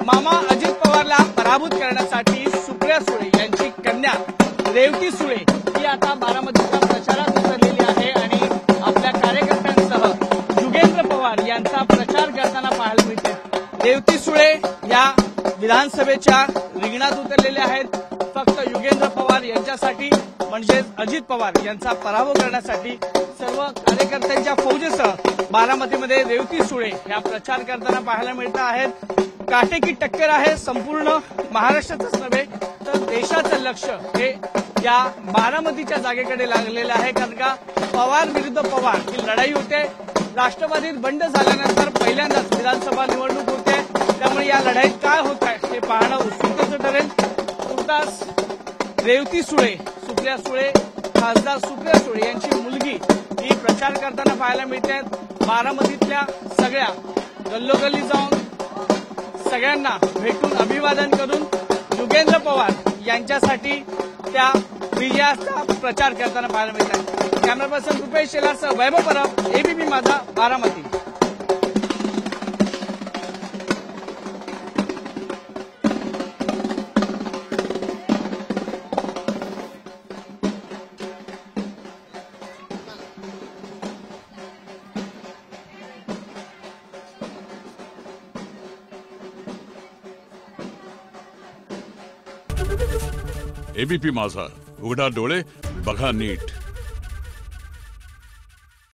मामा अजित पवारला पराभूत करण्यासाठी सुप्रिया सुळे यांची कन्या रेवती सुळे ही आता बारामतीच्या प्रचारात उतरलेली आहे आणि आपल्या कार्यकर्त्यांसह युगेंद्र पवार यांचा प्रचार करताना पाहायला मिळते। रेवती सुळे या विधानसभेच्या रिंगणात उतरलेल्या आहेत। फक्त युगेंद्र पवार यांच्यासाठी म्हणजेच अजित पवार यांचा पराभव करण्यासाठी सर्व कार्यकर्त्यांच्या फौजेसह बारामतीमध्ये रेवती सुळे या प्रचार करताना पाहायला मिळत आहेत। काटेकी टक्कर आहे। संपूर्ण महाराष्ट्राचंच नव्हे तर देशाचं लक्ष हे या बारामतीच्या जागेकडे लागलेलं आहे, कारण का पवार विरुद्ध पवार ही लढाई होते। राष्ट्रवादीत बंड झाल्यानंतर पहिल्यांदाच विधानसभा निवडणूक होते, त्यामुळे या लढाईत काय होत आहे हे पाहणं उत्सुकतेचं ठरेल। तुर्तास रेवती सुळे, सुप्रिया सुळे, खासदार सुप्रिया सुळे यांची मुलगी ही प्रचार करताना पाहायला मिळते। बारामतीतल्या सगळ्या गल्लोगल्ली जाऊन सगळ्यांना भेटून अभिवादन करून युगेंद्र पवार यांच्यासाठी त्या विजयाचा प्रचार करताना पाहायला मिळतात। कॅमेरा पर्सन रुपेश शेलारसह वैभव परब, एबीपी माझा, बारामती। एबीपी माझा, उघडा डोळे बघा नीट।